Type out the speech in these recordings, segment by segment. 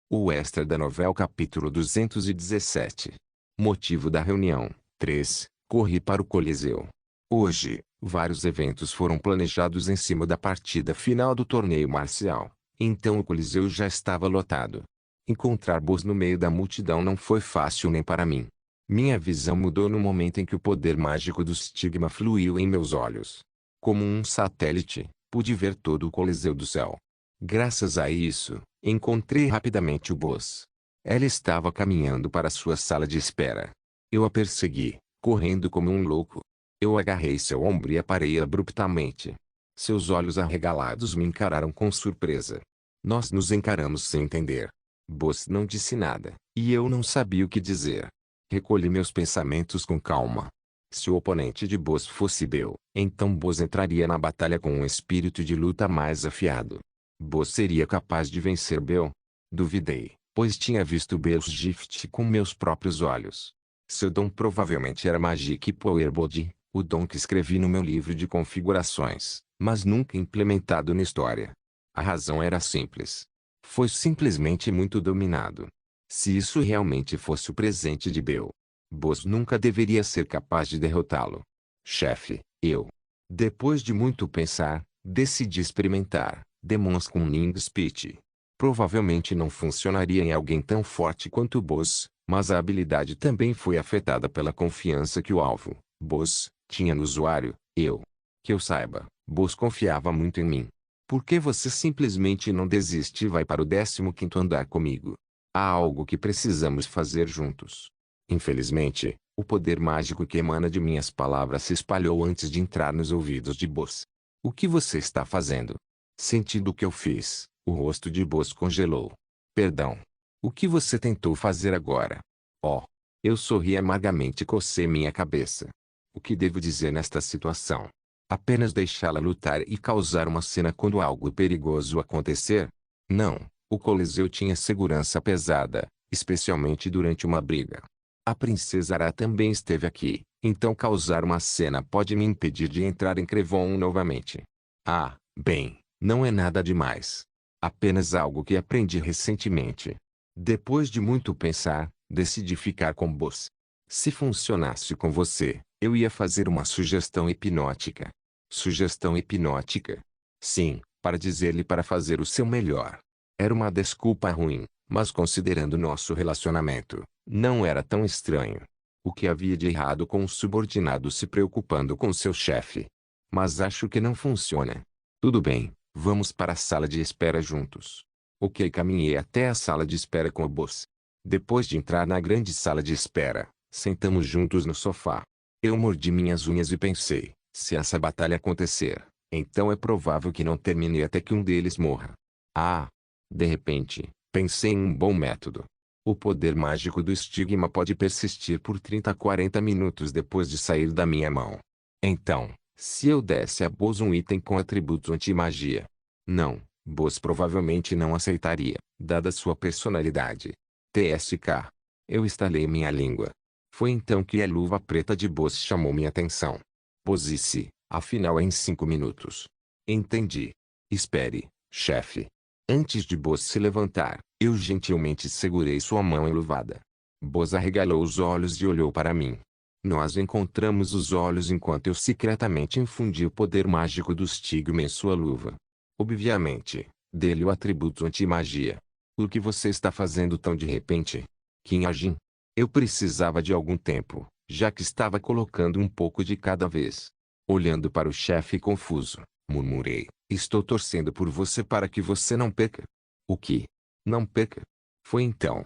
O extra da novela capítulo 217. Motivo da reunião. 3. Corri para o Coliseu. Hoje, vários eventos foram planejados em cima da partida final do torneio marcial. Então o Coliseu já estava lotado. Encontrar Boss no meio da multidão não foi fácil nem para mim. Minha visão mudou no momento em que o poder mágico do estigma fluiu em meus olhos. Como um satélite, pude ver todo o Coliseu do céu. Graças a isso, encontrei rapidamente o Boss. Ela estava caminhando para sua sala de espera. Eu a persegui, correndo como um louco. Eu agarrei seu ombro e a parei abruptamente. Seus olhos arregalados me encararam com surpresa. Nós nos encaramos sem entender. Boss não disse nada, e eu não sabia o que dizer. Recolhi meus pensamentos com calma. Se o oponente de Boss fosse Bel, então Boss entraria na batalha com um espírito de luta mais afiado. Boss seria capaz de vencer Bel? Duvidei, pois tinha visto Bel's Gift com meus próprios olhos. Seu dom provavelmente era Magic Power Body, o dom que escrevi no meu livro de configurações, mas nunca implementado na história. A razão era simples. Foi simplesmente muito dominado. Se isso realmente fosse o presente de Bel, Boss nunca deveria ser capaz de derrotá-lo. Chefe, eu. Depois de muito pensar, decidi experimentar Demons Cunning Speech. Provavelmente não funcionaria em alguém tão forte quanto Boss, mas a habilidade também foi afetada pela confiança que o alvo, Boss, tinha no usuário, eu. Que eu saiba, Boss confiava muito em mim. Por que você simplesmente não desiste e vai para o 15º andar comigo? Há algo que precisamos fazer juntos. Infelizmente, o poder mágico que emana de minhas palavras se espalhou antes de entrar nos ouvidos de Boss. O que você está fazendo? Sentindo o que eu fiz, o rosto de Boss congelou. Perdão. O que você tentou fazer agora? Oh. Eu sorri amargamente e cocei minha cabeça. O que devo dizer nesta situação? Apenas deixá-la lutar e causar uma cena quando algo perigoso acontecer? Não, o Coliseu tinha segurança pesada, especialmente durante uma briga. A princesa Ara também esteve aqui, então causar uma cena pode me impedir de entrar em Crevon novamente. Ah, bem, não é nada demais. Apenas algo que aprendi recentemente. Depois de muito pensar, decidi ficar com Boss. Se funcionasse com você, eu ia fazer uma sugestão hipnótica. Sugestão hipnótica? Sim, para dizer-lhe para fazer o seu melhor. Era uma desculpa ruim, mas considerando nosso relacionamento, não era tão estranho. O que havia de errado com um subordinado se preocupando com seu chefe? Mas acho que não funciona. Tudo bem, vamos para a sala de espera juntos. Ok, caminhei até a sala de espera com o Boss. Depois de entrar na grande sala de espera, sentamos juntos no sofá. Eu mordi minhas unhas e pensei, se essa batalha acontecer, então é provável que não termine até que um deles morra. Ah! De repente, pensei em um bom método. O poder mágico do estigma pode persistir por 30 a 40 minutos depois de sair da minha mão. Então, se eu desse a Boss um item com atributos anti-magia. Não, Boss provavelmente não aceitaria, dada sua personalidade. TSK. Eu estalei minha língua. Foi então que a luva preta de Boss chamou minha atenção. Pose-se, afinal é em 5 minutos. Entendi. Espere, chefe. Antes de Boss se levantar, eu gentilmente segurei sua mão enluvada. Boss arregalou os olhos e olhou para mim. Nós encontramos os olhos enquanto eu secretamente infundi o poder mágico do estigma em sua luva. Obviamente, dele o atributo anti-magia. O que você está fazendo tão de repente? Kinjin. Eu precisava de algum tempo, já que estava colocando um pouco de cada vez. Olhando para o chefe confuso, murmurei, estou torcendo por você para que você não perca. O que? Não perca? Foi então,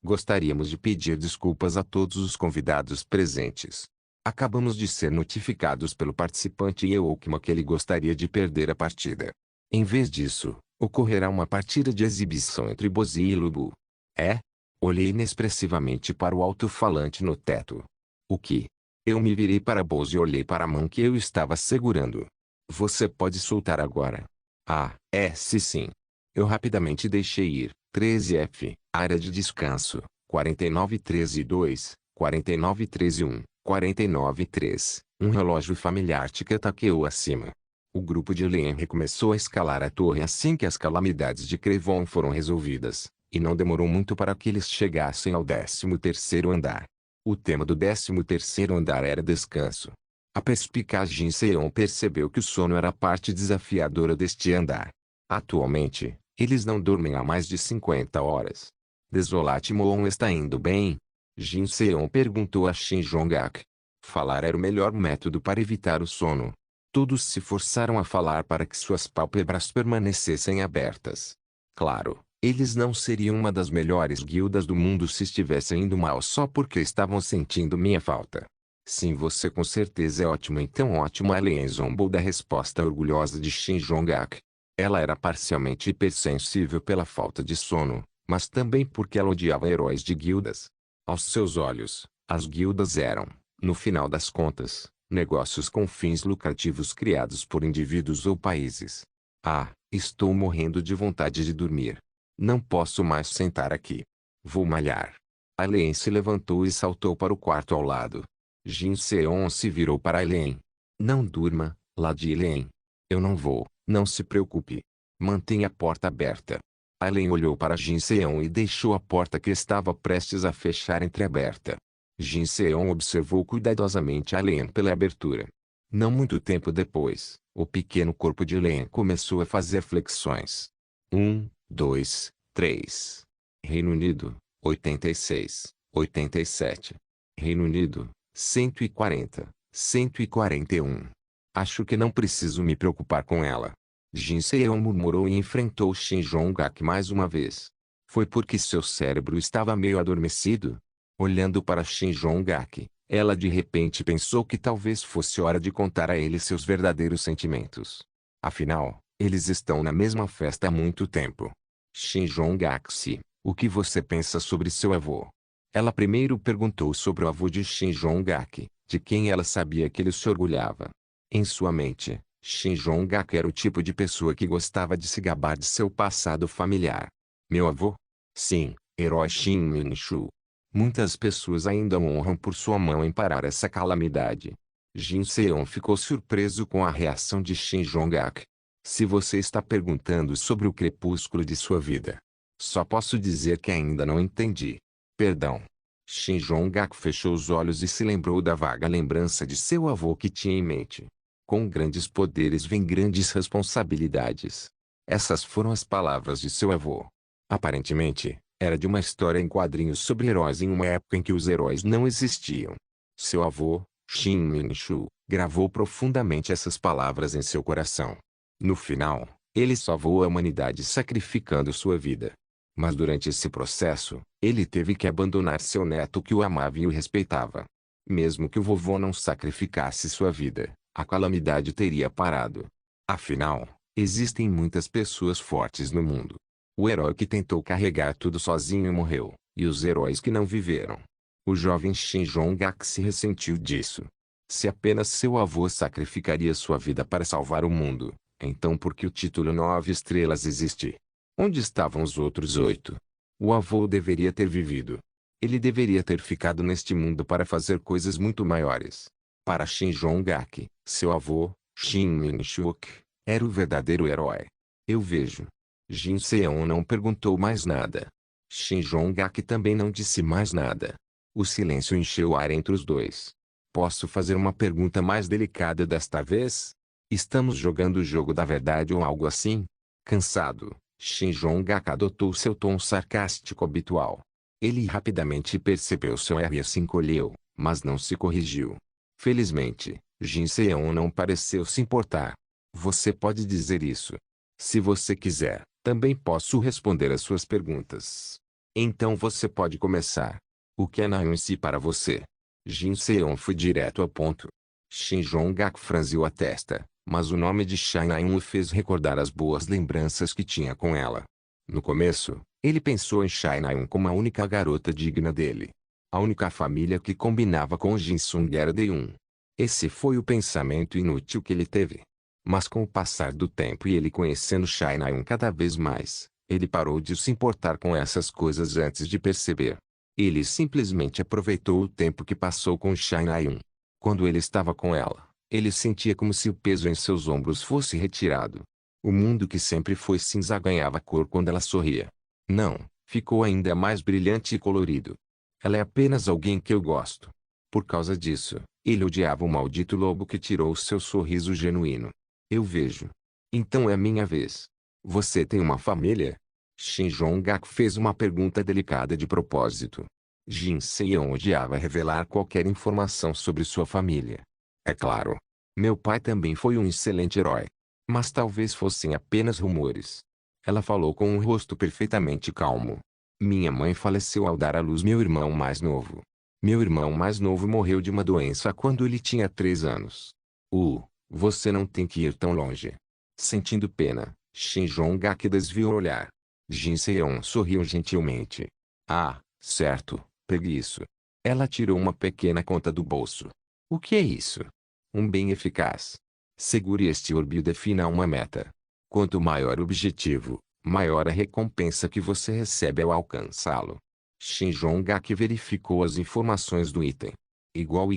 gostaríamos de pedir desculpas a todos os convidados presentes. Acabamos de ser notificados pelo participante Eukma que ele gostaria de perder a partida. Em vez disso, ocorrerá uma partida de exibição entre Bozi e Lubu. É? Olhei inexpressivamente para o alto-falante no teto. O que? Eu me virei para Bozi e olhei para a mão que eu estava segurando. Você pode soltar agora. Sim. Eu rapidamente deixei ir. 13F, área de descanso, 4913-2, 4913-1, 493, um relógio familiar tic-taqueou acima. O grupo de Lien recomeçou a escalar a torre assim que as calamidades de Crevon foram resolvidas, E não demorou muito para que eles chegassem ao 13º andar. O tema do 13º andar era descanso. A perspicaz Jin Seon percebeu que o sono era a parte desafiadora deste andar. Atualmente, eles não dormem há mais de 50 horas. Desolate Moon está indo bem? Jin Seon perguntou a Shin Jong-ak. Falar era o melhor método para evitar o sono. Todos se forçaram a falar para que suas pálpebras permanecessem abertas. Claro, eles não seriam uma das melhores guildas do mundo se estivessem indo mal só porque estavam sentindo minha falta. Sim, você com certeza é ótimo, então ótimo. Alien zombou da resposta orgulhosa de Shin Jong-ak. Ela era parcialmente hipersensível pela falta de sono, mas também porque ela odiava heróis de guildas. Aos seus olhos, as guildas eram, no final das contas, negócios com fins lucrativos criados por indivíduos ou países. Ah, estou morrendo de vontade de dormir. Não posso mais sentar aqui. Vou malhar. Alien se levantou e saltou para o quarto ao lado. Jin Seon se virou para Alien. Não durma, Lady Alien. Eu não vou, não se preocupe. Mantenha a porta aberta. Alien olhou para Jin Seon e deixou a porta que estava prestes a fechar entreaberta. Jin Seon observou cuidadosamente Alien pela abertura. Não muito tempo depois, o pequeno corpo de Alien começou a fazer flexões. 1, 2, 3. Reino Unido, 86, 87. Reino Unido, 140, 141. Acho que não preciso me preocupar com ela. Jin Seon murmurou e enfrentou Shin Jong-ak mais uma vez. Foi porque seu cérebro estava meio adormecido? Olhando para Shin Jong-ak, ela de repente pensou que talvez fosse hora de contar a ele seus verdadeiros sentimentos. Afinal, eles estão na mesma festa há muito tempo. Shin Jong-ak, o que você pensa sobre seu avô? Ela primeiro perguntou sobre o avô de Shin Jong-ak, de quem ela sabia que ele se orgulhava. Em sua mente, Shin Jong-ak era o tipo de pessoa que gostava de se gabar de seu passado familiar. Meu avô? Sim, herói Shin Min-shu. Muitas pessoas ainda o honram por sua mão em parar essa calamidade. Jin Seon ficou surpreso com a reação de Shin Jong-ak. Se você está perguntando sobre o crepúsculo de sua vida, só posso dizer que ainda não entendi. Perdão. Shin Jong-ak fechou os olhos e se lembrou da vaga lembrança de seu avô que tinha em mente. Com grandes poderes vem grandes responsabilidades. Essas foram as palavras de seu avô. Aparentemente, era de uma história em quadrinhos sobre heróis em uma época em que os heróis não existiam. Seu avô, Shin Min-shu, gravou profundamente essas palavras em seu coração. No final, ele salvou a humanidade sacrificando sua vida. Mas durante esse processo, ele teve que abandonar seu neto que o amava e o respeitava. Mesmo que o vovô não sacrificasse sua vida, a calamidade teria parado. Afinal, existem muitas pessoas fortes no mundo. O herói que tentou carregar tudo sozinho morreu, e os heróis que não viveram. O jovem Shin Jong-ak se ressentiu disso. Se apenas seu avô sacrificaria sua vida para salvar o mundo, então por que o título 9 estrelas existe? Onde estavam os outros 8? O avô deveria ter vivido. Ele deveria ter ficado neste mundo para fazer coisas muito maiores. Para Shin Jong-ak, seu avô, Shin Min-shuk, era o verdadeiro herói. Eu vejo. Jin Seon não perguntou mais nada. Shin Jong-ak também não disse mais nada. O silêncio encheu o ar entre os dois. Posso fazer uma pergunta mais delicada desta vez? Estamos jogando o jogo da verdade ou algo assim? Cansado, Shin Jong-ak adotou seu tom sarcástico habitual. Ele rapidamente percebeu seu erro e se encolheu, mas não se corrigiu. Felizmente, Jin Seon não pareceu se importar. Você pode dizer isso. Se você quiser, também posso responder as suas perguntas. Então você pode começar. O que é Naeun em si para você? Jin Seon foi direto ao ponto. Shin Jong-ak franziu a testa, mas o nome de Shai Naeun o fez recordar as boas lembranças que tinha com ela. No começo, ele pensou em Shai Naeun como a única garota digna dele. A única família que combinava com Jin Sung era Daeun. Esse foi o pensamento inútil que ele teve. Mas com o passar do tempo e ele conhecendo Shai Naeun cada vez mais, ele parou de se importar com essas coisas antes de perceber. Ele simplesmente aproveitou o tempo que passou com Shai Naeun. Quando ele estava com ela, ele sentia como se o peso em seus ombros fosse retirado. O mundo que sempre foi cinza ganhava cor quando ela sorria. Não, Ficou ainda mais brilhante e colorido. Ela é apenas alguém que eu gosto. Por causa disso, ele odiava o maldito lobo que tirou seu sorriso genuíno. Eu vejo. Então é minha vez. Você tem uma família? Shin Jong-gak fez uma pergunta delicada de propósito. Jin Se-yeon odiava revelar qualquer informação sobre sua família. É claro. Meu pai também foi um excelente herói. Mas talvez fossem apenas rumores. Ela falou com um rosto perfeitamente calmo. Minha mãe faleceu ao dar à luz meu irmão mais novo. Meu irmão mais novo morreu de uma doença quando ele tinha 3 anos. Você não tem que ir tão longe. Sentindo pena, Shin Jong-gak desviou o olhar. Jin Se-yeon sorriu gentilmente. Ah, certo, pegue isso. Ela tirou uma pequena conta do bolso. O que é isso? Um bem eficaz. Segure este orbe e defina uma meta. Quanto maior o objetivo, maior a recompensa que você recebe ao alcançá-lo. Shin Jong-gak verificou as informações do item. Igual,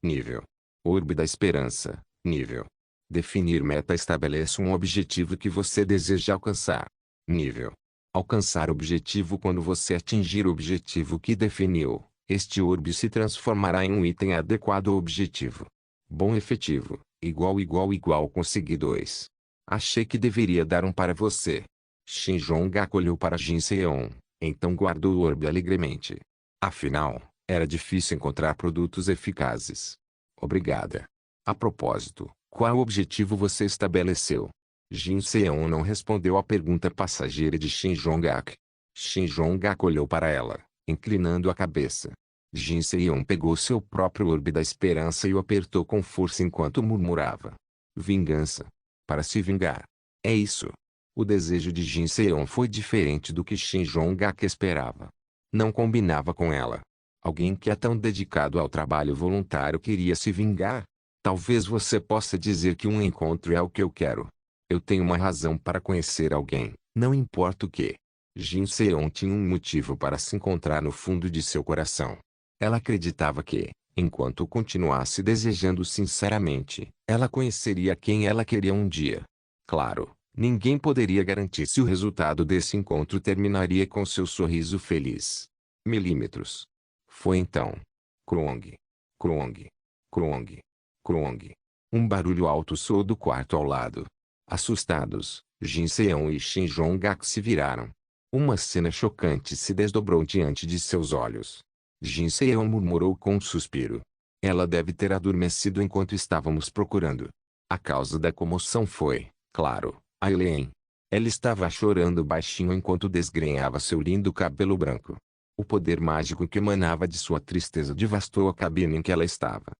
nível. Orbe da esperança, nível. Definir meta estabelece um objetivo que você deseja alcançar. Nível. Alcançar objetivo. Quando você atingir o objetivo que definiu, este orbe se transformará em um item adequado ao objetivo. Bom efetivo, igual, consegui 2. Achei que deveria dar um para você. Shin Jong-gak olhou para Jin Se-yeon, então guardou o orbe alegremente. Afinal, era difícil encontrar produtos eficazes. Obrigada. A propósito, qual objetivo você estabeleceu? Jin Se-yeon não respondeu à pergunta passageira de Shin Jong-gak. Shin Jong-gak olhou para ela, inclinando a cabeça. Jin Se-yeon pegou seu próprio orbe da esperança e o apertou com força enquanto murmurava. Vingança. Para se vingar. É isso. O desejo de Jin Se-yeon foi diferente do que Shin Jong-gak esperava. Não combinava com ela. Alguém que é tão dedicado ao trabalho voluntário queria se vingar? Talvez você possa dizer que um encontro é o que eu quero. Eu tenho uma razão para conhecer alguém, não importa o que. Jin Se-yeon tinha um motivo para se encontrar no fundo de seu coração. Ela acreditava que, enquanto continuasse desejando sinceramente, ela conheceria quem ela queria um dia. Claro, ninguém poderia garantir se o resultado desse encontro terminaria com seu sorriso feliz. Milímetros. Foi então. Krong. Krong. Krong. Krong. Um barulho alto soou do quarto ao lado. Assustados, Jin Se-yeon e Shin Jong-gak se viraram. Uma cena chocante se desdobrou diante de seus olhos. Jin Se-yeon murmurou com um suspiro. Ela deve ter adormecido enquanto estávamos procurando. A causa da comoção foi, claro, Aileen. Ela estava chorando baixinho enquanto desgrenhava seu lindo cabelo branco. O poder mágico que emanava de sua tristeza devastou a cabine em que ela estava.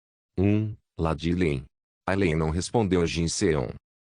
Lá de Aileen. Aileen não respondeu a Jin Se-yeon.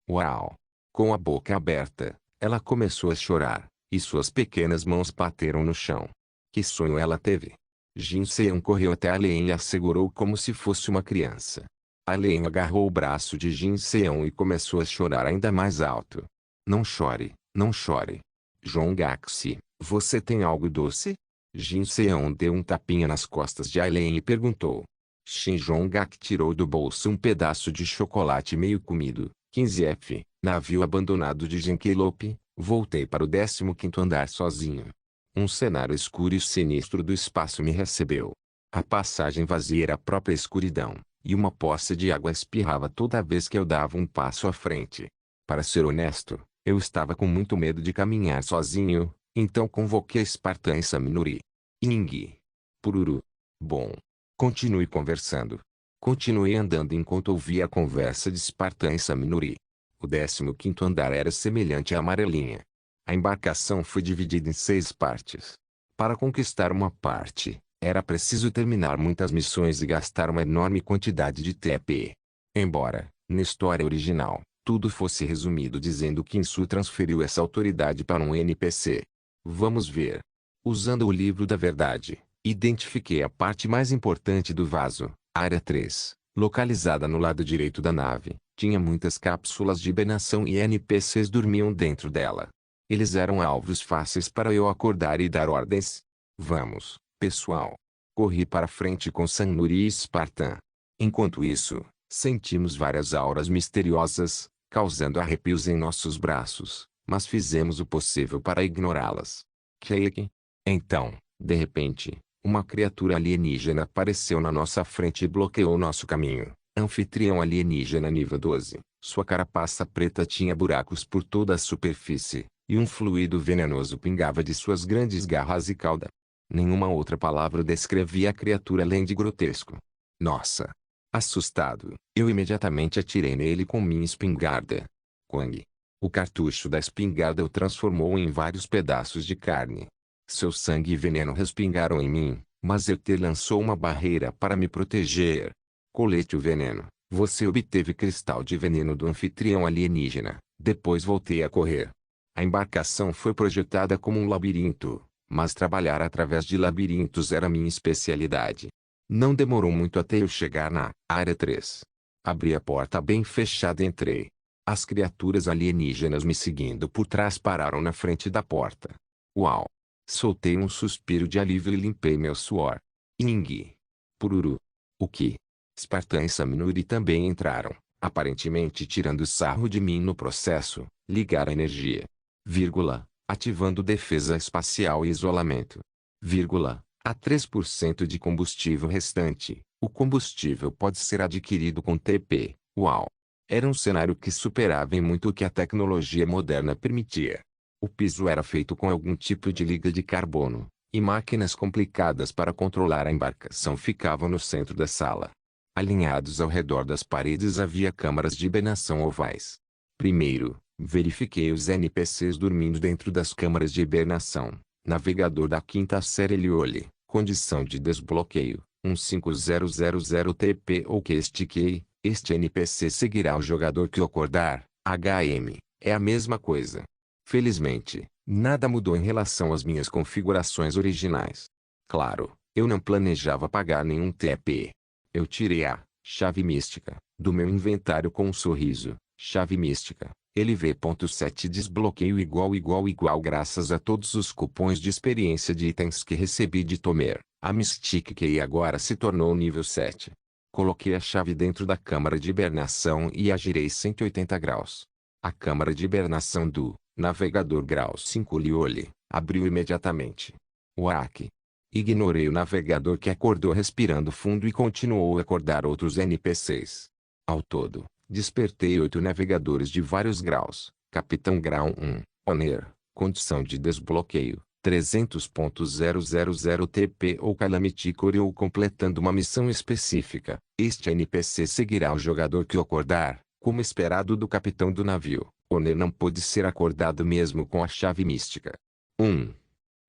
Uau! Com a boca aberta, ela começou a chorar, e suas pequenas mãos bateram no chão. Que sonho ela teve? Jin Se-yeon correu até Aileen e a segurou como se fosse uma criança. Aileen agarrou o braço de Jin Se-yeon e começou a chorar ainda mais alto. Não chore, não chore. Jong-gak-se, você tem algo doce? Jin Se-yeon deu um tapinha nas costas de Aileen e perguntou. Shin Jong-gak tirou do bolso um pedaço de chocolate meio comido. 15F, navio abandonado de Jinkelope. Voltei para o 15º andar sozinho. Um cenário escuro e sinistro do espaço me recebeu. A passagem vazia era a própria escuridão, e uma poça de água espirrava toda vez que eu dava um passo à frente. Para ser honesto, eu estava com muito medo de caminhar sozinho, então convoquei Spartan e Saminuri. Ing. Pururu. Bom. Continue conversando. Continuei andando enquanto ouvia a conversa de Spartan e Saminuri. O 15º andar era semelhante à amarelinha. A embarcação foi dividida em 6 partes. Para conquistar uma parte, era preciso terminar muitas missões e gastar uma enorme quantidade de TP. Embora, na história original, tudo fosse resumido dizendo que Insu transferiu essa autoridade para um NPC. Vamos ver. Usando o livro da verdade, identifiquei a parte mais importante do vaso, área 3, localizada no lado direito da nave. Tinha muitas cápsulas de hibernação e NPCs dormiam dentro dela. Eles eram alvos fáceis para eu acordar e dar ordens. Vamos, pessoal. Corri para frente com Saminuri e Spartan. Enquanto isso, sentimos várias auras misteriosas, causando arrepios em nossos braços, mas fizemos o possível para ignorá-las. Cake. Então, de repente, uma criatura alienígena apareceu na nossa frente e bloqueou nosso caminho. Anfitrião alienígena nível 12. Sua carapaça preta tinha buracos por toda a superfície, e um fluido venenoso pingava de suas grandes garras e cauda. Nenhuma outra palavra descrevia a criatura além de grotesco. Nossa! Assustado, eu imediatamente atirei nele com minha espingarda. Quang! O cartucho da espingarda o transformou em vários pedaços de carne. Seu sangue e veneno respingaram em mim, mas Eter lançou uma barreira para me proteger. Colete o veneno. Você obteve cristal de veneno do anfitrião alienígena. Depois voltei a correr. A embarcação foi projetada como um labirinto, mas trabalhar através de labirintos era minha especialidade. Não demorou muito até eu chegar na área 3. Abri a porta bem fechada e entrei. As criaturas alienígenas me seguindo por trás pararam na frente da porta. Uau! Soltei um suspiro de alívio e limpei meu suor. Ing. Pururu. O que? Spartan e Samnuri também entraram, aparentemente tirando sarro de mim no processo. Ligar a energia. Vírgula. Ativando defesa espacial e isolamento. Vírgula. Há 3% de combustível restante. O combustível pode ser adquirido com TP. Uau! Era um cenário que superava em muito o que a tecnologia moderna permitia. O piso era feito com algum tipo de liga de carbono, e máquinas complicadas para controlar a embarcação ficavam no centro da sala. Alinhados ao redor das paredes havia câmaras de hibernação ovais. Primeiro, verifiquei os NPCs dormindo dentro das câmaras de hibernação. Navegador da quinta série Lioli. Condição de desbloqueio. 15000 TP ou que estiquei. Este NPC seguirá o jogador que o acordar. HM. É a mesma coisa. Felizmente, nada mudou em relação às minhas configurações originais. Claro, eu não planejava pagar nenhum TP. Eu tirei a chave mística do meu inventário com um sorriso. Chave mística. LV.7 desbloqueio igual graças a todos os cupons de experiência de itens que recebi de Tomer. A Mystic Key agora se tornou nível 7. Coloquei a chave dentro da câmara de hibernação e a girei 180 graus. A câmara de hibernação do navegador grau 5 Lioli abriu imediatamente. Uak! Ignorei o navegador que acordou respirando fundo e continuou a acordar outros NPCs. Ao todo, despertei 8 navegadores de vários graus. Capitão grau 1, Oner, condição de desbloqueio, 300.000 TP ou Calamity Core ou completando uma missão específica. Este NPC seguirá o jogador que o acordar, como esperado do capitão do navio. Oner não pôde ser acordado mesmo com a chave mística. 1.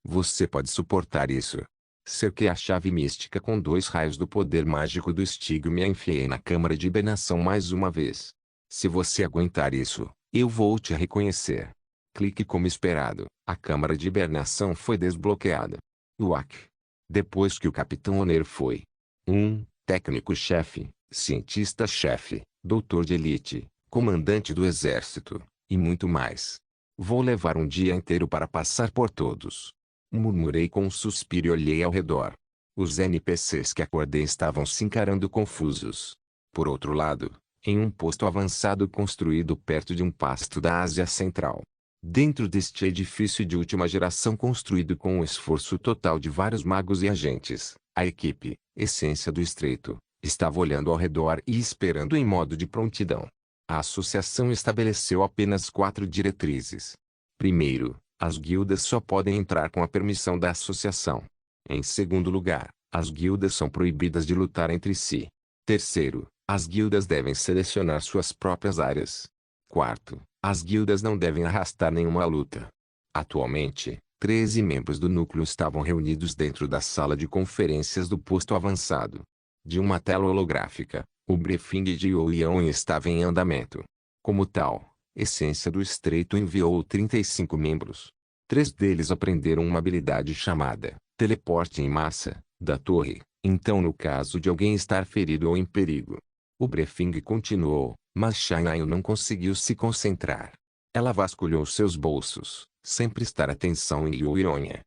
Você pode suportar isso. Cerquei a chave mística com 2 raios do poder mágico do estigma e a enfiei na câmara de hibernação mais uma vez. Se você aguentar isso, eu vou te reconhecer. Clique como esperado. A câmara de hibernação foi desbloqueada. Uak! Depois que o Capitão Oner foi 1. Técnico-chefe, cientista-chefe, doutor de elite, comandante do exército, e muito mais. Vou levar um dia inteiro para passar por todos. Murmurei com um suspiro e olhei ao redor. Os NPCs que acordei estavam se encarando confusos. Por outro lado, em um posto avançado construído perto de um pasto da Ásia Central. Dentro deste edifício de última geração construído com o esforço total de vários magos e agentes, a equipe, essência do Estreito, estava olhando ao redor e esperando em modo de prontidão. A associação estabeleceu apenas 4 diretrizes. Primeiro, as guildas só podem entrar com a permissão da associação. Em segundo lugar, as guildas são proibidas de lutar entre si. Terceiro, as guildas devem selecionar suas próprias áreas. Quarto, as guildas não devem arrastar nenhuma luta. Atualmente, 13 membros do núcleo estavam reunidos dentro da sala de conferências do posto avançado. De uma tela holográfica, o briefing de Oion estava em andamento. Como tal, Essência do Estreito enviou 35 membros. 3 deles aprenderam uma habilidade chamada Teleporte em Massa, da torre, então no caso de alguém estar ferido ou em perigo. O briefing continuou, mas Shanayo não conseguiu se concentrar. Ela vasculhou seus bolsos, sem prestar atenção em Yoironha.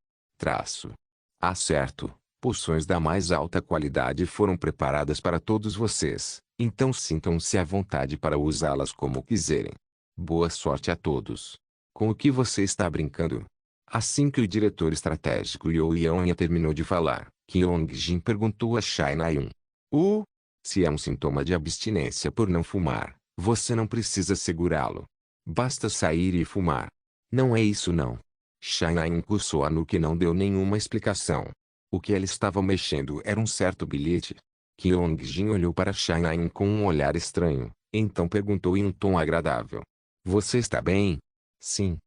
Certo. Poções da mais alta qualidade foram preparadas para todos vocês, então sintam-se à vontade para usá-las como quiserem. Boa sorte a todos. Com o que você está brincando? Assim que o diretor estratégico Yoo Yeon terminou de falar, Kyung-jin perguntou a Chai Na-yun. Se é um sintoma de abstinência por não fumar, você não precisa segurá-lo. Basta sair e fumar. Não é isso não. Chai Na-yun coçou a nuca e não deu nenhuma explicação. O que ela estava mexendo era um certo bilhete. Kyung-jin olhou para Chai Na-yun com um olhar estranho, então perguntou em um tom agradável. Você está bem? Sim.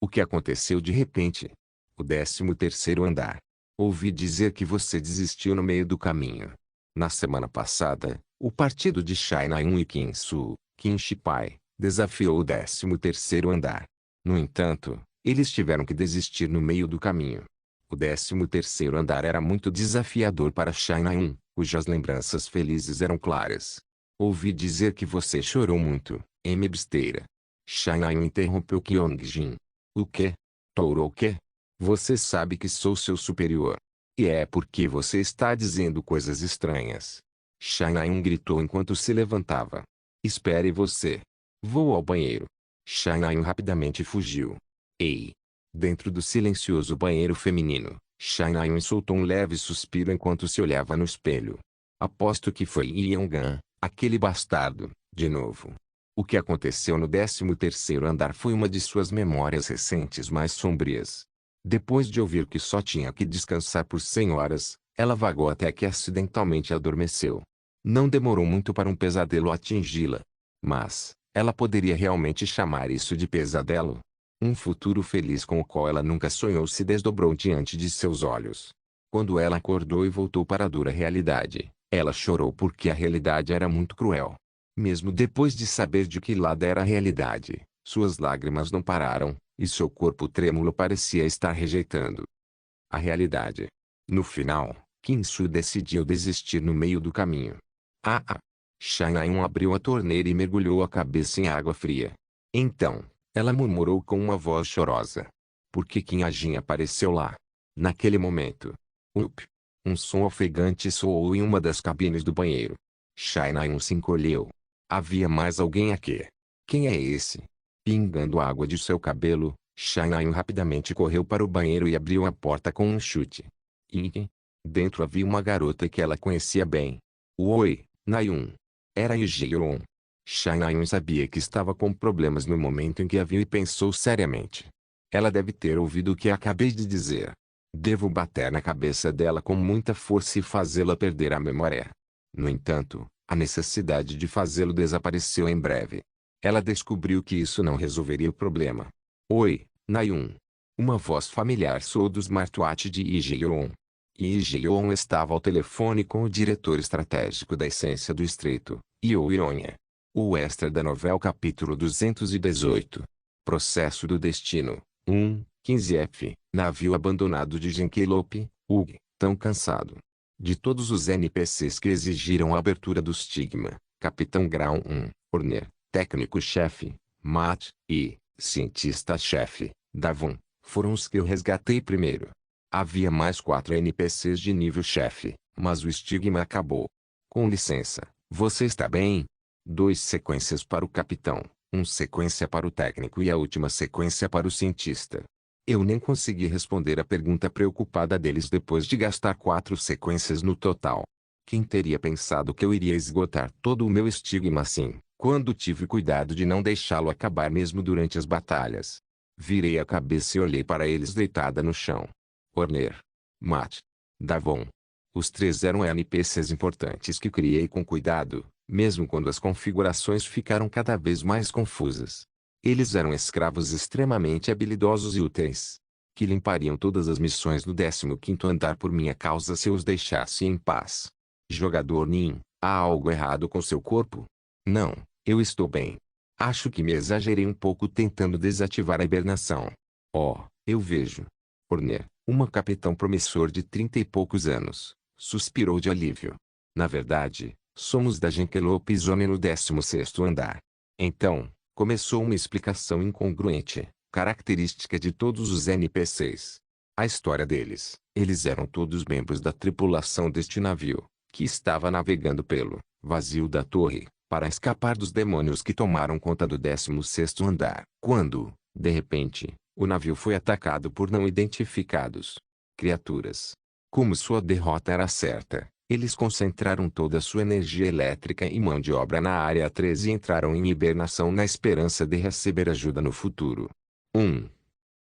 O que aconteceu de repente? O 13º andar. Ouvi dizer que você desistiu no meio do caminho. Na semana passada, o partido de Chai Na-yun e Kim Shi-pai, desafiou o 13º andar. No entanto, eles tiveram que desistir no meio do caminho. O 13º andar era muito desafiador para Chai Na-yun, cujas lembranças felizes eram claras. Ouvi dizer que você chorou muito, besteira. Chai Na-yun interrompeu Kyung-jin. O quê? Touro o quê? Você sabe que sou seu superior. E é porque você está dizendo coisas estranhas. Chai Na-yun gritou enquanto se levantava. Espere você. Vou ao banheiro. Chai Na-yun rapidamente fugiu. Ei! Dentro do silencioso banheiro feminino, Chai Na-yun soltou um leve suspiro enquanto se olhava no espelho. Aposto que foi Yeongan, aquele bastardo, de novo. O que aconteceu no 13º andar foi uma de suas memórias recentes mais sombrias. Depois de ouvir que só tinha que descansar por 100 horas, ela vagou até que acidentalmente adormeceu. Não demorou muito para um pesadelo atingi-la. Mas, ela poderia realmente chamar isso de pesadelo? Um futuro feliz com o qual ela nunca sonhou se desdobrou diante de seus olhos. Quando ela acordou e voltou para a dura realidade, ela chorou porque a realidade era muito cruel. Mesmo depois de saber de que lado era a realidade, suas lágrimas não pararam, e seu corpo trêmulo parecia estar rejeitando a realidade. No final, Kim-soo decidiu desistir no meio do caminho. Chai Na-yun abriu a torneira e mergulhou a cabeça em água fria. Então, ela murmurou com uma voz chorosa. Por que Kim-jin apareceu lá? Naquele momento. Um som ofegante soou em uma das cabines do banheiro. Chai Na-yun se encolheu. Havia mais alguém aqui. Quem é esse? Pingando água de seu cabelo, Chai Na-yun rapidamente correu para o banheiro e abriu a porta com um chute. Dentro havia uma garota que ela conhecia bem. Oi, Na-yun. Era Lee-jeon. Chai Na-yun sabia que estava com problemas no momento em que a viu e pensou seriamente. Ela deve ter ouvido o que acabei de dizer. Devo bater na cabeça dela com muita força e fazê-la perder a memória. No entanto, a necessidade de fazê-lo desapareceu em breve. Ela descobriu que isso não resolveria o problema. Oi, Na-yun. Uma voz familiar soou do smartwatch de Lee-jeon. Lee-jeon estava ao telefone com o diretor estratégico da Essência do Estreito, Yoo Yeon. O extra da novela capítulo 218. Processo do Destino. 15F. Navio abandonado de Genkelope, Ug, tão cansado. De todos os NPCs que exigiram a abertura do estigma, Capitão Grau 1, Horner, técnico-chefe, Matt, e, cientista-chefe, Davon, foram os que eu resgatei primeiro. Havia mais 4 NPCs de nível chefe, mas o estigma acabou. Com licença, você está bem? 2 sequências para o capitão, 1 sequência para o técnico e a última sequência para o cientista. Eu nem consegui responder a pergunta preocupada deles depois de gastar 4 sequências no total. Quem teria pensado que eu iria esgotar todo o meu estigma assim, quando tive cuidado de não deixá-lo acabar mesmo durante as batalhas? Virei a cabeça e olhei para eles deitada no chão. Horner, Matt, Davon. Os 3 eram NPCs importantes que criei com cuidado, mesmo quando as configurações ficaram cada vez mais confusas. Eles eram escravos extremamente habilidosos e úteis, que limpariam todas as missões no 15º andar por minha causa se eu os deixasse em paz. Jogador Nin, há algo errado com seu corpo? Não, eu estou bem. Acho que me exagerei um pouco tentando desativar a hibernação. Eu vejo. Horner, uma capitão promissor de 30 e poucos anos, suspirou de alívio. Na verdade, somos da Genkelope Zone no 16º andar. Então, começou uma explicação incongruente, característica de todos os NPCs. A história deles, eles eram todos membros da tripulação deste navio, que estava navegando pelo vazio da torre, para escapar dos demônios que tomaram conta do 16º andar. Quando, de repente, O navio foi atacado por não identificados criaturas. Como sua derrota era certa, eles concentraram toda sua energia elétrica e mão de obra na Área 13 e entraram em hibernação na esperança de receber ajuda no futuro. 1.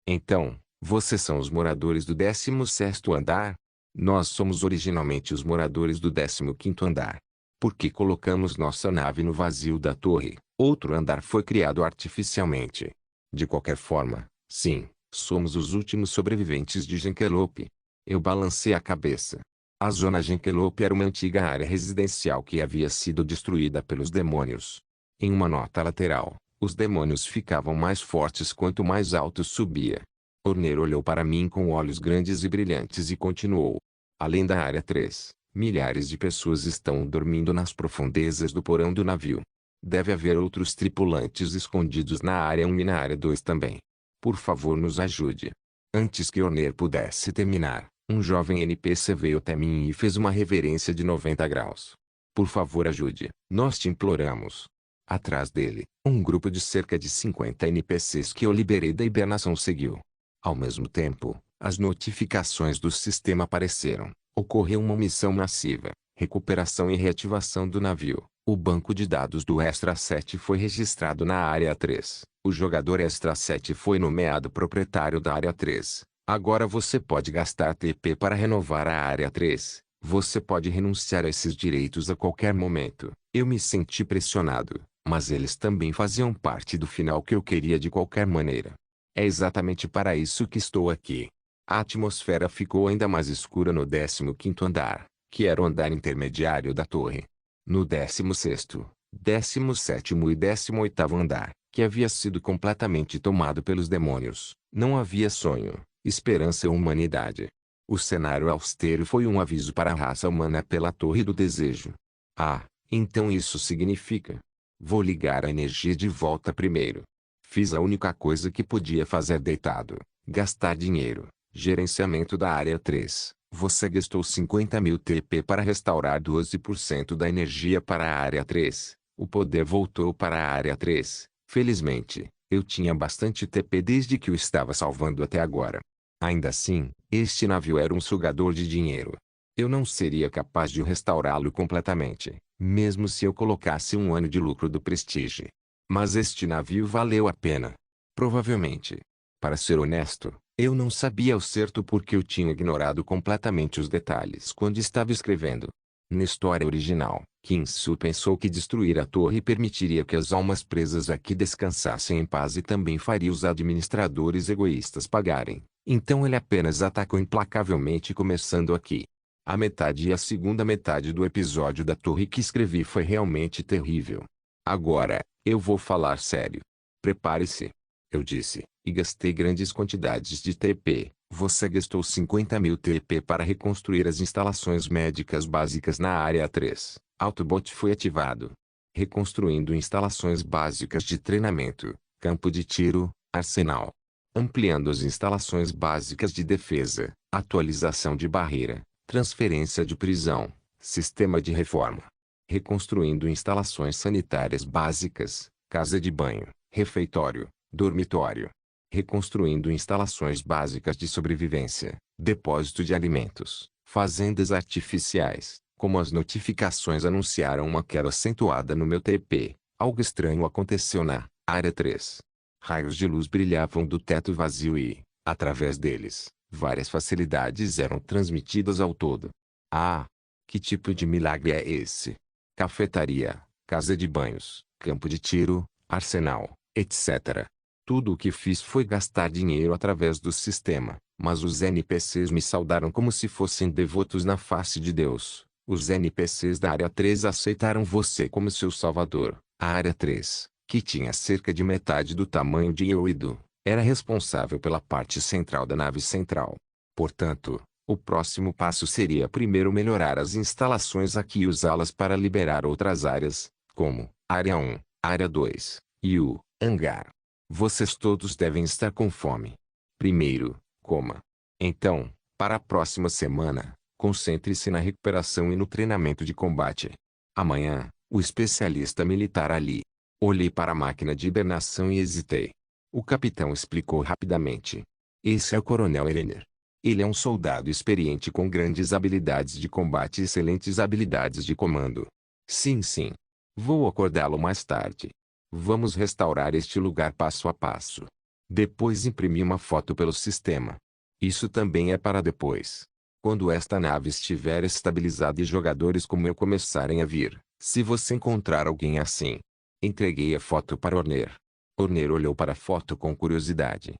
Então, vocês são os moradores do 16º andar? Nós somos originalmente os moradores do 15º andar. Por que colocamos nossa nave no vazio da torre? Outro andar foi criado artificialmente. De qualquer forma, sim, somos os últimos sobreviventes de Genkelope. Eu balancei a cabeça. A zona Genkelope era uma antiga área residencial que havia sido destruída pelos demônios. Em uma nota lateral, os demônios ficavam mais fortes quanto mais alto subia. Orner olhou para mim com olhos grandes e brilhantes e continuou. Além da Área 3, milhares de pessoas estão dormindo nas profundezas do porão do navio. Deve haver outros tripulantes escondidos na Área 1 e na Área 2 também. Por favor, nos ajude. Antes que Orner pudesse terminar, um jovem NPC veio até mim e fez uma reverência de 90 graus. Por favor, ajude. Nós te imploramos. Atrás dele, um grupo de cerca de 50 NPCs que eu liberei da hibernação seguiu. Ao mesmo tempo, as notificações do sistema apareceram. Ocorreu uma missão massiva, recuperação e reativação do navio. O banco de dados do Extra 7 foi registrado na Área 3. O jogador Extra 7 foi nomeado proprietário da Área 3. Agora você pode gastar TP para renovar a Área 3. Você pode renunciar a esses direitos a qualquer momento. Eu me senti pressionado, mas eles também faziam parte do final que eu queria de qualquer maneira. É exatamente para isso que estou aqui. A atmosfera ficou ainda mais escura no 15º andar, que era o andar intermediário da torre. No 16º, 17º e 18º andar, que havia sido completamente tomado pelos demônios, não havia sonho, esperança ou humanidade. O cenário austero foi um aviso para a raça humana pela Torre do Desejo. Ah, então isso significa: vou ligar a energia de volta primeiro. Fiz a única coisa que podia fazer deitado: gastar dinheiro. Gerenciamento da Área 3. Você gastou 50.000 TP para restaurar 12% da energia para a Área 3. O poder voltou para a Área 3. Felizmente, eu tinha bastante TP desde que o estava salvando até agora. Ainda assim, este navio era um sugador de dinheiro. Eu não seria capaz de restaurá-lo completamente, mesmo se eu colocasse um ano de lucro do Prestige. Mas este navio valeu a pena. Provavelmente. Para ser honesto, eu não sabia ao certo porque eu tinha ignorado completamente os detalhes quando estava escrevendo. Na história original, Kinsu pensou que destruir a torre permitiria que as almas presas aqui descansassem em paz e também faria os administradores egoístas pagarem. Então ele apenas atacou implacavelmente começando aqui. A metade e a segunda metade do episódio da torre que escrevi foi realmente terrível. Agora, eu vou falar sério. Prepare-se. Eu disse, e gastei grandes quantidades de TP. Você gastou 50.000 TP para reconstruir as instalações médicas básicas na Área 3. Autobot foi ativado. Reconstruindo instalações básicas de treinamento, campo de tiro, arsenal. Ampliando as instalações básicas de defesa, atualização de barreira, transferência de prisão, sistema de reforma. Reconstruindo instalações sanitárias básicas, casa de banho, refeitório, dormitório. Reconstruindo instalações básicas de sobrevivência, depósito de alimentos, fazendas artificiais. Como as notificações anunciaram uma queda acentuada no meu TP, algo estranho aconteceu na Área 3. Raios de luz brilhavam do teto vazio e, através deles, várias facilidades eram transmitidas ao todo. Ah! Que tipo de milagre é esse? Cafetaria, casa de banhos, campo de tiro, arsenal, etc. Tudo o que fiz foi gastar dinheiro através do sistema, mas os NPCs me saudaram como se fossem devotos na face de Deus. Os NPCs da Área 3 aceitaram você como seu salvador. A Área 3, que tinha cerca de metade do tamanho de Yoido, era responsável pela parte central da nave central. Portanto, o próximo passo seria primeiro melhorar as instalações aqui e usá-las para liberar outras áreas, como Área 1, Área 2 e o hangar. Vocês todos devem estar com fome. Primeiro, coma. Então, para a próxima semana, concentre-se na recuperação e no treinamento de combate. Amanhã, o especialista militar ali. Olhei para a máquina de hibernação e hesitei. O capitão explicou rapidamente. Esse é o Coronel Erener. Ele é um soldado experiente com grandes habilidades de combate e excelentes habilidades de comando. Sim, sim. Vou acordá-lo mais tarde. Vamos restaurar este lugar passo a passo. Depois imprimi uma foto pelo sistema. Isso também é para depois. Quando esta nave estiver estabilizada e jogadores como eu começarem a vir, se você encontrar alguém assim. Entreguei a foto para Orner. Orner olhou para a foto com curiosidade.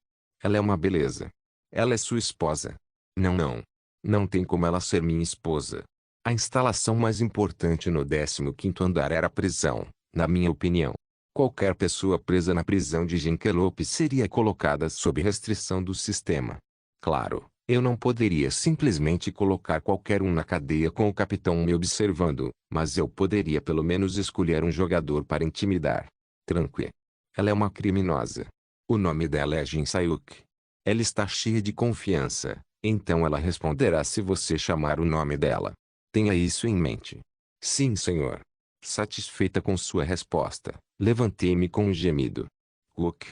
Ela é uma beleza. Ela é sua esposa. Não, não. Não tem como ela ser minha esposa. A instalação mais importante no 15º andar era a prisão, na minha opinião. Qualquer pessoa presa na prisão de Genkelope seria colocada sob restrição do sistema. Claro, eu não poderia simplesmente colocar qualquer um na cadeia com o capitão me observando, mas eu poderia pelo menos escolher um jogador para intimidar. Tranquilo. Ela é uma criminosa. O nome dela é Jin Sayuk. Ela está cheia de confiança, então ela responderá se você chamar o nome dela. Tenha isso em mente. Sim, senhor. Satisfeita com sua resposta, levantei-me com um gemido. Cook.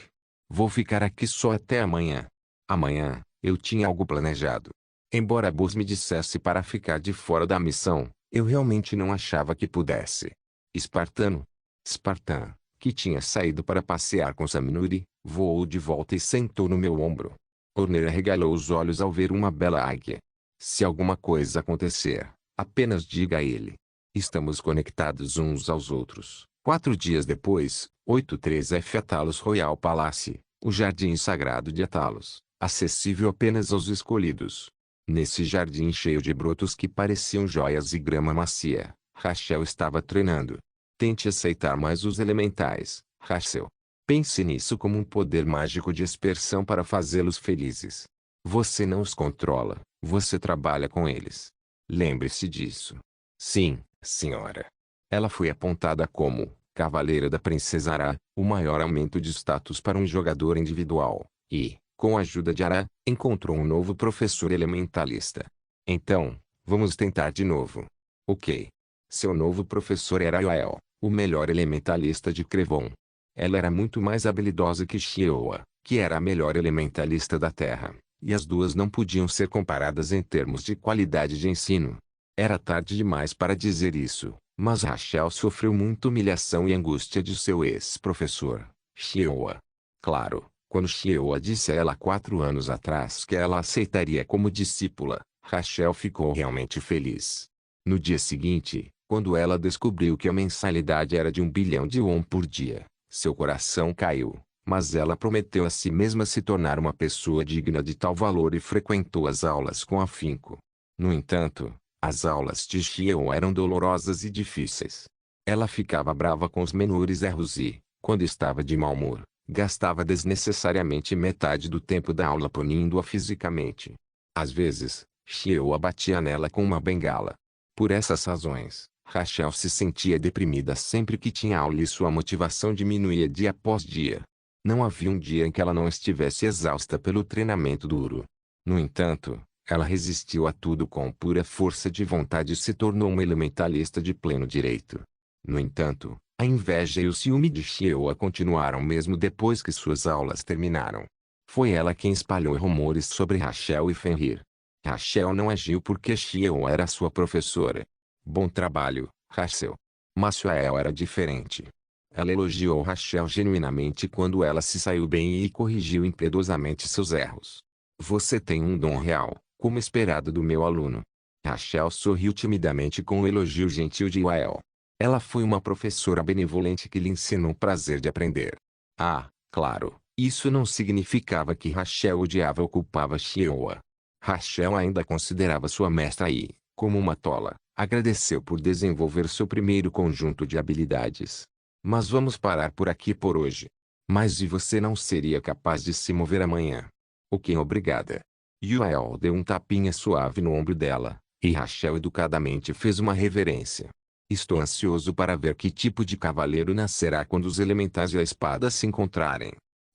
Vou ficar aqui só até amanhã. Amanhã, eu tinha algo planejado. Embora Bus me dissesse para ficar de fora da missão, eu realmente não achava que pudesse. Espartano. Spartan, que tinha saído para passear com Samnuri, voou de volta e sentou no meu ombro. Orner arregalou os olhos ao ver uma bela águia. Se alguma coisa acontecer, apenas diga a ele. Estamos conectados uns aos outros. 4 dias depois, 83F Atalos Royal Palace, o jardim sagrado de Atalos, acessível apenas aos escolhidos. Nesse jardim cheio de brotos que pareciam joias e grama macia, Rachel estava treinando. Tente aceitar mais os elementais, Rachel. Pense nisso como um poder mágico de dispersão para fazê-los felizes. Você não os controla, você trabalha com eles. Lembre-se disso. Sim, senhora. Ela foi apontada como Cavaleira da Princesa Ara, o maior aumento de status para um jogador individual, e, com a ajuda de Ara, encontrou um novo professor elementalista. Então, vamos tentar de novo. Ok. Seu novo professor era Yoel, o melhor elementalista de Crevon. Ela era muito mais habilidosa que Shioa, que era a melhor elementalista da Terra, e as duas não podiam ser comparadas em termos de qualidade de ensino. Era tarde demais para dizer isso, mas Rachel sofreu muita humilhação e angústia de seu ex-professor, Shioa. Claro, quando Shioa disse a ela 4 anos atrás que ela aceitaria como discípula, Rachel ficou realmente feliz. No dia seguinte, quando ela descobriu que a mensalidade era de 1 bilhão de won por dia, seu coração caiu, mas ela prometeu a si mesma se tornar uma pessoa digna de tal valor e frequentou as aulas com afinco. No entanto, as aulas de Xiao eram dolorosas e difíceis. Ela ficava brava com os menores erros e, quando estava de mau humor, gastava desnecessariamente metade do tempo da aula punindo-a fisicamente. Às vezes, Xiao batia nela com uma bengala. Por essas razões, Rachel se sentia deprimida sempre que tinha aula e sua motivação diminuía dia após dia. Não havia um dia em que ela não estivesse exausta pelo treinamento duro. No entanto, ela resistiu a tudo com pura força de vontade e se tornou uma elementalista de pleno direito. No entanto, a inveja e o ciúme de Shioa continuaram mesmo depois que suas aulas terminaram. Foi ela quem espalhou rumores sobre Rachel e Fenrir. Rachel não agiu porque Shioa era sua professora. Bom trabalho, Rachel. Mas Shioa era diferente. Ela elogiou Rachel genuinamente quando ela se saiu bem e corrigiu impiedosamente seus erros. Você tem um dom real, como esperado do meu aluno. Rachel sorriu timidamente com o elogio gentil de Yoel. Ela foi uma professora benevolente que lhe ensinou o prazer de aprender. Ah, claro, isso não significava que Rachel odiava ou culpava Shioa. Rachel ainda considerava sua mestra e, como uma tola, agradeceu por desenvolver seu primeiro conjunto de habilidades. Mas vamos parar por aqui por hoje. Mas e você não seria capaz de se mover amanhã? Ok, obrigada. Yoel deu um tapinha suave no ombro dela, e Rachel educadamente fez uma reverência. Estou ansioso para ver que tipo de cavaleiro nascerá quando os elementais e a espada se encontrarem.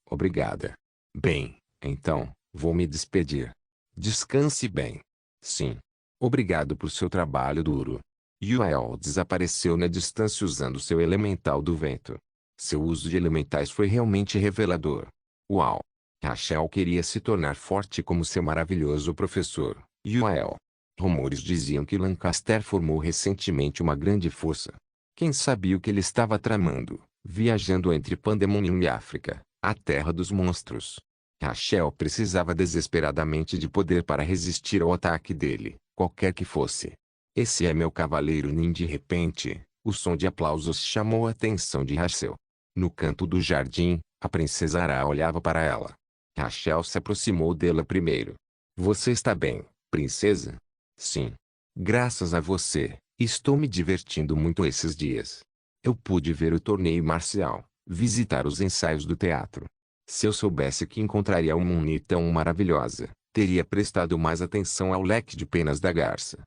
Obrigada. Bem, então, vou me despedir. Descanse bem. Sim. Obrigado por seu trabalho duro. Yoel desapareceu na distância usando seu elemental do vento. Seu uso de elementais foi realmente revelador. Uau! Rachel queria se tornar forte como seu maravilhoso professor, Yoel. Rumores diziam que Lancaster formou recentemente uma grande força. Quem sabia o que ele estava tramando, viajando entre Pandemonium e África, a terra dos monstros. Rachel precisava desesperadamente de poder para resistir ao ataque dele, qualquer que fosse. Esse é meu cavaleiro Nin. De repente, o som de aplausos chamou a atenção de Rachel. No canto do jardim, a princesa Ara olhava para ela. Rachel se aproximou dela primeiro. Você está bem, princesa? Sim. Graças a você, estou me divertindo muito esses dias. Eu pude ver o torneio marcial, visitar os ensaios do teatro. Se eu soubesse que encontraria uma Uni tão maravilhosa, teria prestado mais atenção ao leque de penas da garça.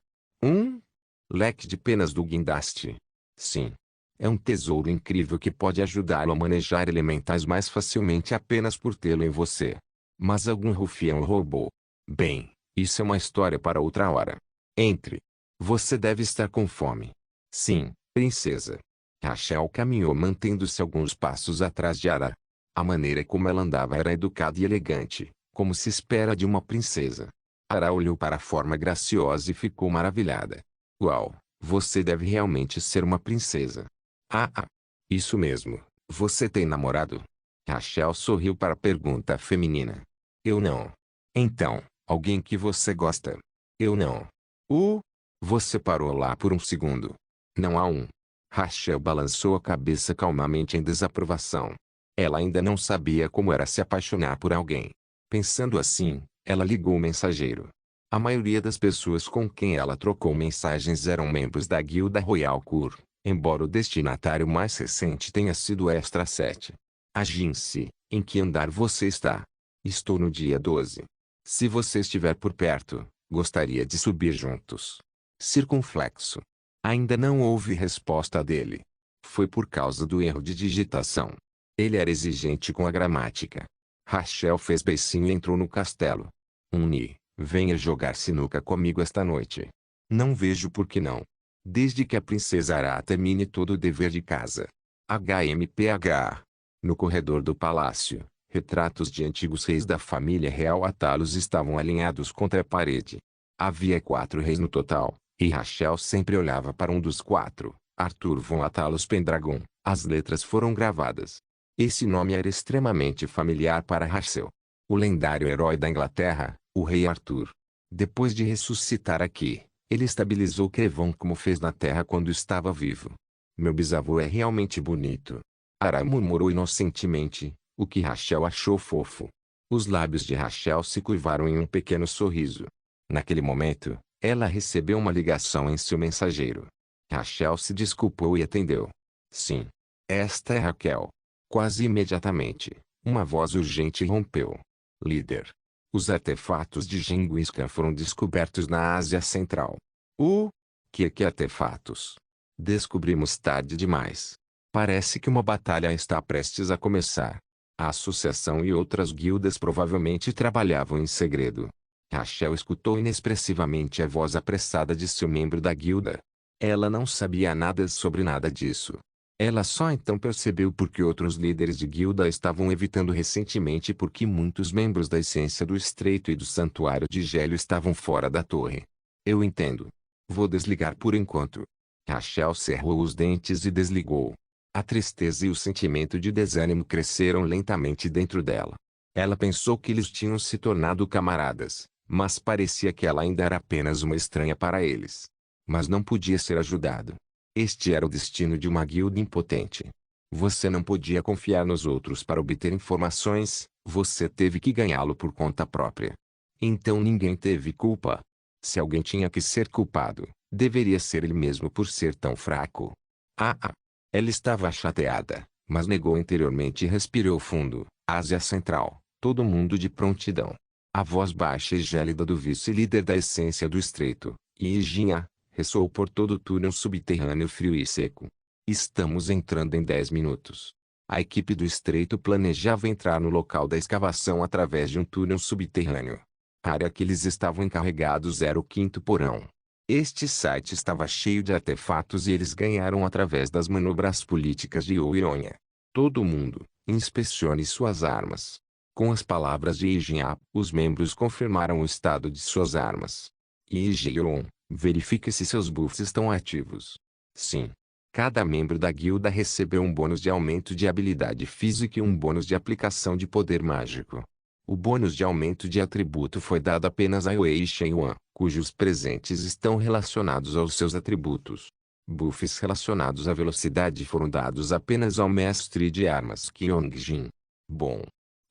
Leque de penas do guindaste. Sim. É um tesouro incrível que pode ajudá-lo a manejar elementais mais facilmente apenas por tê-lo em você. Mas algum rufião o roubou. Bem, isso é uma história para outra hora. Entre. Você deve estar com fome. Sim, princesa. Rachel caminhou mantendo-se alguns passos atrás de Ara. A maneira como ela andava era educada e elegante, como se espera de uma princesa. Ara olhou para a forma graciosa e ficou maravilhada. Uau, você deve realmente ser uma princesa. Isso mesmo. Você tem namorado? Rachel sorriu para a pergunta feminina. Eu não. Então, alguém que você gosta? Eu não. Você parou lá por um segundo. Não há um. Rachel balançou a cabeça calmamente em desaprovação. Ela ainda não sabia como era se apaixonar por alguém. Pensando assim, ela ligou o mensageiro. A maioria das pessoas com quem ela trocou mensagens eram membros da Guilda Royal Kur, embora o destinatário mais recente tenha sido Extra 7. Agem-se, em que andar você está? Estou no dia 12. Se você estiver por perto, gostaria de subir juntos. Circunflexo. Ainda não houve resposta dele. Foi por causa do erro de digitação. Ele era exigente com a gramática. Rachel fez beicinho e entrou no castelo. Venha jogar sinuca comigo esta noite. Não vejo por que não. Desde que a princesa Ara termine todo o dever de casa. HMPH. No corredor do palácio, retratos de antigos reis da família real Atalos estavam alinhados contra a parede. Havia 4 reis no total, e Rachel sempre olhava para um dos 4, Arthur von Atalos Pendragon. As letras foram gravadas. Esse nome era extremamente familiar para Rachel. O lendário herói da Inglaterra, o rei Arthur. Depois de ressuscitar aqui, ele estabilizou Crevon como fez na terra quando estava vivo. Meu bisavô é realmente bonito. Ara murmurou inocentemente, o que Rachel achou fofo. Os lábios de Rachel se curvaram em um pequeno sorriso. Naquele momento, ela recebeu uma ligação em seu mensageiro. Rachel se desculpou e atendeu. Sim. Esta é Raquel. Quase imediatamente, uma voz urgente rompeu. Líder. Os artefatos de Genghis Khan foram descobertos na Ásia Central. Que artefatos? Descobrimos tarde demais. Parece que uma batalha está prestes a começar. A associação e outras guildas provavelmente trabalhavam em segredo. Rachel escutou inexpressivamente a voz apressada de seu membro da guilda. Ela não sabia nada sobre nada disso. Ela só então percebeu por que outros líderes de guilda estavam evitando recentemente e por que muitos membros da Essência do Estreito e do Santuário de Gélio estavam fora da torre. Eu entendo. Vou desligar por enquanto. Rachel cerrou os dentes e desligou. A tristeza e o sentimento de desânimo cresceram lentamente dentro dela. Ela pensou que eles tinham se tornado camaradas, mas parecia que ela ainda era apenas uma estranha para eles. Mas não podia ser ajudado. Este era o destino de uma guilda impotente. Você não podia confiar nos outros para obter informações, você teve que ganhá-lo por conta própria. Então ninguém teve culpa. Se alguém tinha que ser culpado, deveria ser ele mesmo por ser tão fraco. Ela estava chateada, mas negou interiormente e respirou fundo. Ásia Central, todo mundo de prontidão. A voz baixa e gélida do vice-líder da Essência do Estreito, Yijinha, ressoou por todo o túnel subterrâneo frio e seco. Estamos entrando em 10 minutos. A equipe do Estreito planejava entrar no local da escavação através de um túnel subterrâneo. A área que eles estavam encarregados era o 5º porão. Este site estava cheio de artefatos e eles ganharam através das manobras políticas de Oironha. Todo mundo, inspecione suas armas. Com as palavras de Ijin-A, os membros confirmaram o estado de suas armas. Ijin, verifique se seus buffs estão ativos. Sim. Cada membro da guilda recebeu um bônus de aumento de habilidade física e um bônus de aplicação de poder mágico. O bônus de aumento de atributo foi dado apenas a Wei Shenhuan, cujos presentes estão relacionados aos seus atributos. Buffs relacionados à velocidade foram dados apenas ao mestre de armas Kyongjin. Bom.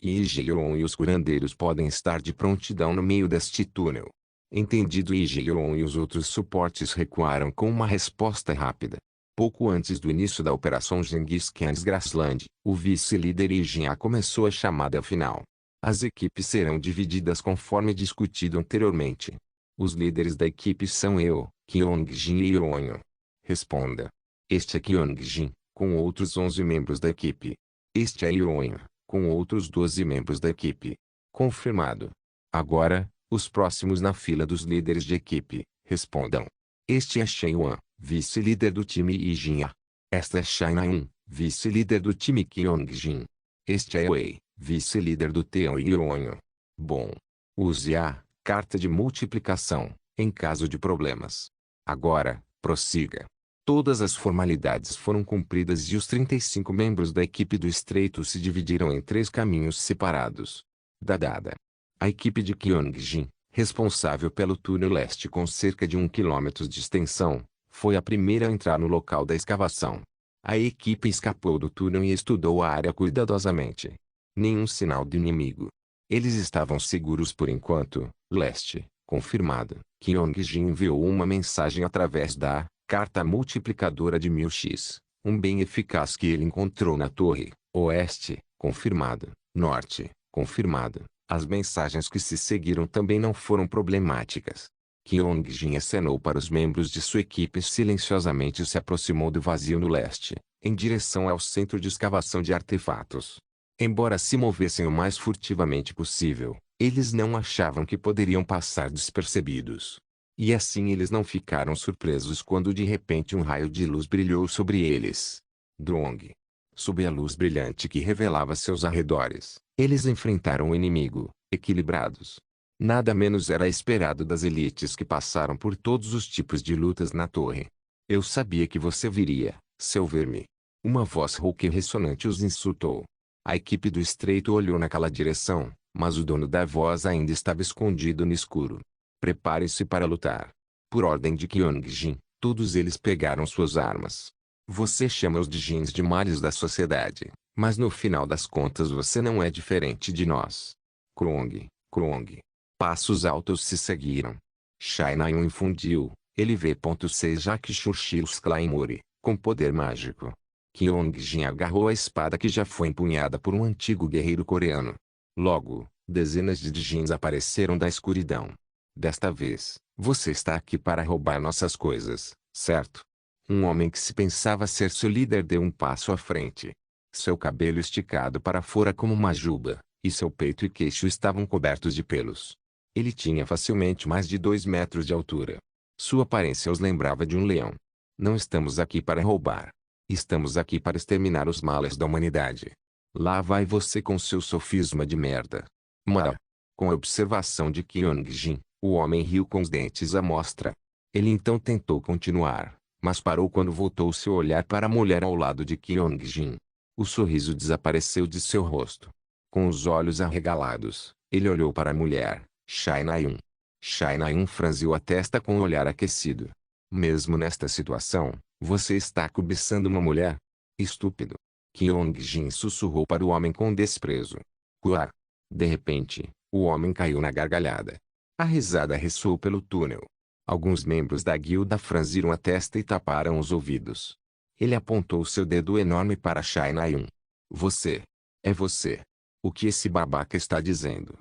Ijeon e os curandeiros podem estar de prontidão no meio deste túnel. Entendido. Ijeon e os outros suportes recuaram com uma resposta rápida. Pouco antes do início da Operação Genghis Khan's Grassland, o vice-líder Ijin-A começou a chamada final. As equipes serão divididas conforme discutido anteriormente. Os líderes da equipe são eu, Kyongjin e Yonho. Responda. Este é Kyongjin, com outros 11 membros da equipe. Este é Yonho, com outros 12 membros da equipe. Confirmado. Agora, os próximos na fila dos líderes de equipe, respondam. Este é Shenhuan, vice-líder do time Ijin-A. Esta é Shinai, vice-líder do time Kyongjin. Este é Wei, vice-líder do Teon e Yonho. Bom. Use a carta de multiplicação, em caso de problemas. Agora, prossiga. Todas as formalidades foram cumpridas e os 35 membros da equipe do Estreito se dividiram em 3 caminhos separados. Dada. A equipe de Kyongjin, responsável pelo túnel leste com cerca de 1 km de extensão, foi a primeira a entrar no local da escavação. A equipe escapou do túnel e estudou a área cuidadosamente. Nenhum sinal de inimigo. Eles estavam seguros por enquanto. Leste, confirmado. Kyongjin enviou uma mensagem através da carta multiplicadora de 1000x, um bem eficaz que ele encontrou na torre. Oeste, confirmado. Norte, confirmado. As mensagens que se seguiram também não foram problemáticas. Kyongjin acenou para os membros de sua equipe silenciosamente e se aproximou do vazio no leste, em direção ao centro de escavação de artefatos. Embora se movessem o mais furtivamente possível, eles não achavam que poderiam passar despercebidos. E assim eles não ficaram surpresos quando de repente um raio de luz brilhou sobre eles. Drong. Sob a luz brilhante que revelava seus arredores, eles enfrentaram o inimigo, equilibrados. Nada menos era esperado das elites que passaram por todos os tipos de lutas na torre. Eu sabia que você viria, seu verme. Uma voz rouca e ressonante os insultou. A equipe do Estreito olhou naquela direção, mas o dono da voz ainda estava escondido no escuro. Prepare-se para lutar. Por ordem de Kyongjin, todos eles pegaram suas armas. Você chama-os de Jins de males da sociedade, mas no final das contas você não é diferente de nós. Krong. Passos altos se seguiram. Shinai infundiu, LV.6 Jakushushirus Claymore, com poder mágico. Kyongjin agarrou a espada que já foi empunhada por um antigo guerreiro coreano. Logo, dezenas de Jins apareceram da escuridão. Desta vez, você está aqui para roubar nossas coisas, certo? Um homem que se pensava ser seu líder deu um passo à frente. Seu cabelo esticado para fora como uma juba, e seu peito e queixo estavam cobertos de pelos. Ele tinha facilmente mais de 2 metros de altura. Sua aparência os lembrava de um leão. Não estamos aqui para roubar. Estamos aqui para exterminar os males da humanidade. Lá vai você com seu sofisma de merda. Mara. Com a observação de Kyongjin, o homem riu com os dentes à mostra. Ele então tentou continuar, mas parou quando voltou seu olhar para a mulher ao lado de Kyongjin. O sorriso desapareceu de seu rosto. Com os olhos arregalados, ele olhou para a mulher, Shinai. Shinai franziu a testa com o olhar aquecido. Mesmo nesta situação, você está cobiçando uma mulher? Estúpido. Kyongjin sussurrou para o homem com desprezo. Kuar. De repente, o homem caiu na gargalhada. A risada ressoou pelo túnel. Alguns membros da guilda franziram a testa e taparam os ouvidos. Ele apontou seu dedo enorme para Shinai. Você. É você. O que esse babaca está dizendo?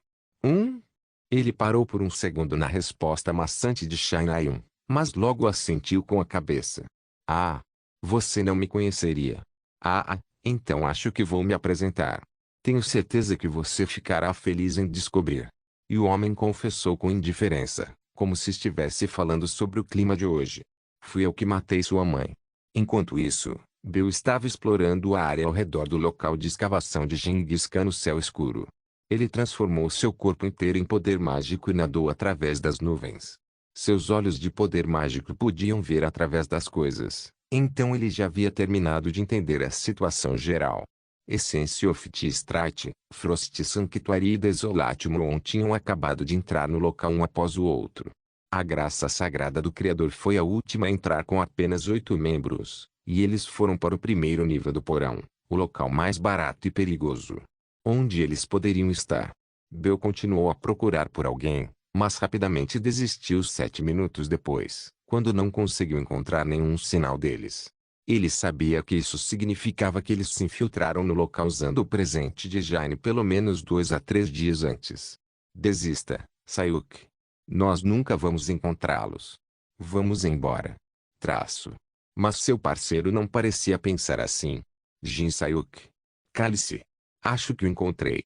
Ele parou por um segundo na resposta maçante de Shinai, mas logo assentiu com a cabeça. Ah. Você não me conheceria. Ah, então acho que vou me apresentar. Tenho certeza que você ficará feliz em descobrir. E o homem confessou com indiferença, como se estivesse falando sobre o clima de hoje. Fui eu que matei sua mãe. Enquanto isso, Bill estava explorando a área ao redor do local de escavação de Genghis Khan no céu escuro. Ele transformou seu corpo inteiro em poder mágico e nadou através das nuvens. Seus olhos de poder mágico podiam ver através das coisas, então ele já havia terminado de entender a situação geral. Essence of T-Strike, Frost Sanctuary e Desolation tinham acabado de entrar no local um após o outro. A graça sagrada do Criador foi a última a entrar com apenas 8 membros, e eles foram para o primeiro nível do porão, o local mais barato e perigoso. Onde eles poderiam estar? Bill continuou a procurar por alguém, mas rapidamente desistiu 7 minutos depois, quando não conseguiu encontrar nenhum sinal deles. Ele sabia que isso significava que eles se infiltraram no local usando o presente de Jane pelo menos 2 a 3 dias antes. Desista, Sayuki. Nós nunca vamos encontrá-los. Vamos embora. Mas seu parceiro não parecia pensar assim. Jin Sayuki. Cale-se. Acho que o encontrei.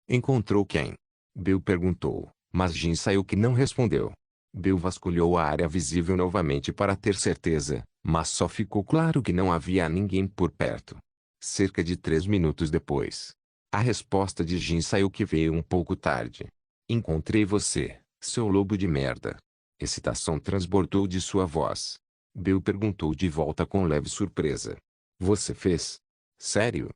Encontrou quem? Bill perguntou, mas Jin Sayuki não respondeu. Bill vasculhou a área visível novamente para ter certeza, mas só ficou claro que não havia ninguém por perto. Cerca de 3 minutos depois, a resposta de Jin Sayuki veio um pouco tarde. Encontrei você, seu lobo de merda. Excitação transbordou de sua voz. Bill perguntou de volta com leve surpresa. Você fez? Sério?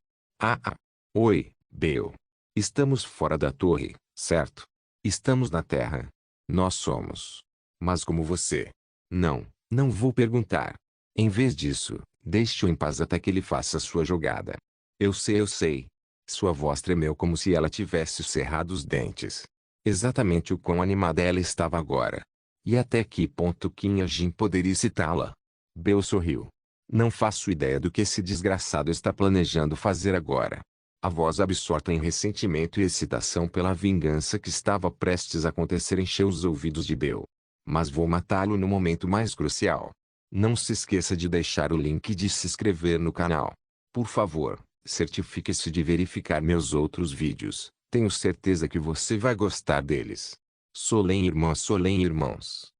Oi, Bill. Estamos fora da torre, certo? Estamos na Terra. Nós somos. Mas como você? Não vou perguntar. Em vez disso, deixe-o em paz até que ele faça sua jogada. Eu sei. Sua voz tremeu como se ela tivesse cerrado os dentes. Exatamente o quão animada ela estava agora. E até que ponto Kim Jin poderia citá-la? Bill sorriu. Não faço ideia do que esse desgraçado está planejando fazer agora. A voz absorta em ressentimento e excitação pela vingança que estava prestes a acontecer encheu os ouvidos de Bill. Mas vou matá-lo no momento mais crucial. Não se esqueça de deixar o link e de se inscrever no canal. Por favor, certifique-se de verificar meus outros vídeos. Tenho certeza que você vai gostar deles. Solen irmãos.